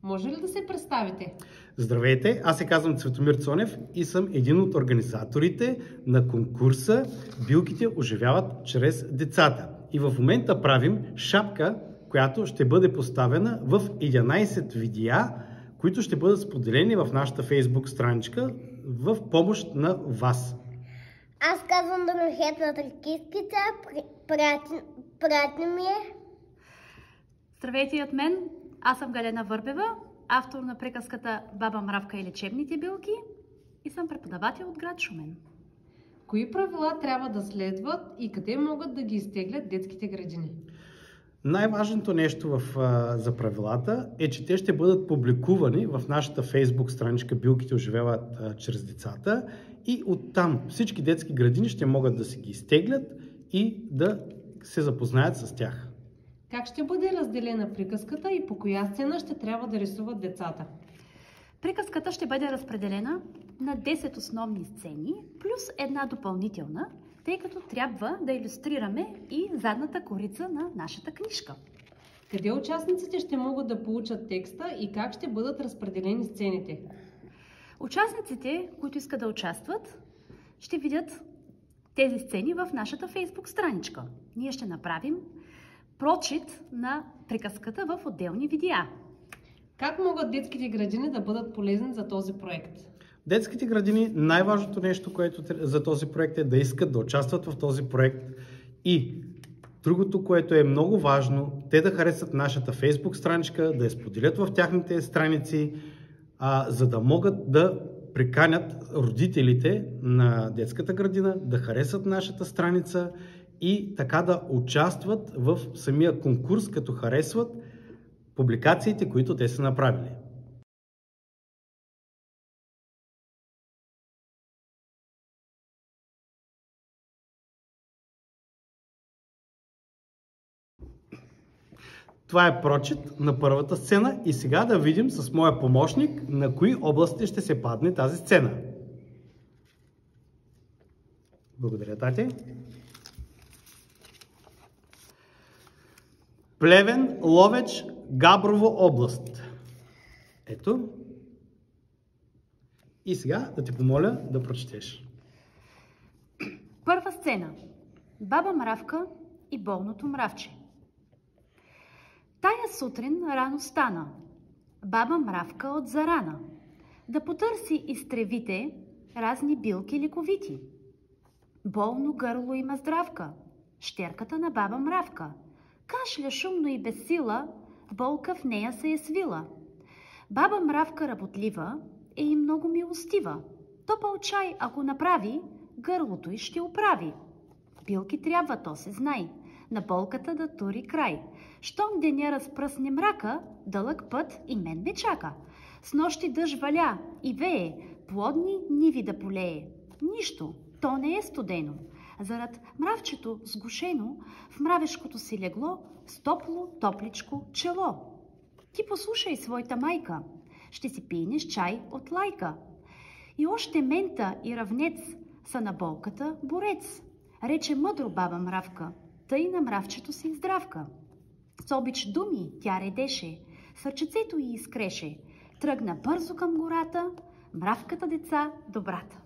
Може ли да се представите? Здравейте, аз се казвам Цветомир Цонев и съм един от организаторите на конкурса "Билките оживяват чрез децата". И в момента правим шапка, която ще бъде поставена в 11 видеа, които ще бъдат споделени в нашата Facebook страничка в помощ на вас. Аз казвам Дорохета Тракисткица, пратни ми е. Здравейте и от мен, аз съм Галена Върбева, автор на приказката "Баба Мравка и лечебните билки" и съм преподавател от град Шумен. Кои правила трябва да следват и къде могат да ги изтеглят детските градини? Най-важното нещо за правилата е, че те ще бъдат публикувани в нашата Facebook страничка "Билките оживяват чрез децата" и оттам всички детски градини ще могат да си ги изтеглят и да се запознаят с тях. Как ще бъде разделена приказката и по коя сцена ще трябва да рисуват децата? Приказката ще бъде разпределена на 10 основни сцени, плюс една допълнителна, тъй като трябва да илюстрираме и задната корица на нашата книжка. Къде участниците ще могат да получат текста и как ще бъдат разпределени сцените? Участниците, които искат да участват, ще видят тези сцени в нашата Facebook страничка. Ние ще направим прочит на приказката в отделни видеа. Как могат детските градини да бъдат полезни за този проект? Детските градини, най-важното нещо, което за този проект е да искат да участват в този проект и другото, което е много важно, те да харесат нашата Facebook страничка, да я споделят в тяхните страници, за да могат да приканят родителите на детската градина да харесат нашата страница и така да участват в самия конкурс, като харесват публикациите, които те са направили. Това е прочит на първата сцена и сега да видим с моя помощник на кои области ще се падне тази сцена. Благодаря, тати. Плевен, Ловеч, Габрово област. Ето. И сега да те помоля да прочетеш. Първа сцена. Баба Мравка и болното мравче. Тая сутрин рано стана баба Мравка от зарана да потърси из тревите разни билки лековити. Болно гърло има здравка, щерката на баба Мравка. Кашля шумно и без сила, болка в нея се е свила. Баба Мравка работлива е и много милостива. Топъл чай, ако направи, гърлото й ще оправи. Билки трябва, то се знай, на болката да тури край. Щом деня разпръсне мрака, дълъг път и мен ме чака. С нощи дъжд валя и вее, плодни ниви да полее. Нищо, то не е студено. Зарад мравчето сгушено в мравешкото си легло с топло, топличко чело. Ти послушай своята майка, ще си пийнеш чай от лайка. И още мента и равнец са на болката борец. Рече мъдро баба Мравка, тъй на мравчето си здравка. С обич думи тя редеше, сърчецето й изкреше. Тръгна бързо към гората, мравката деца добрата.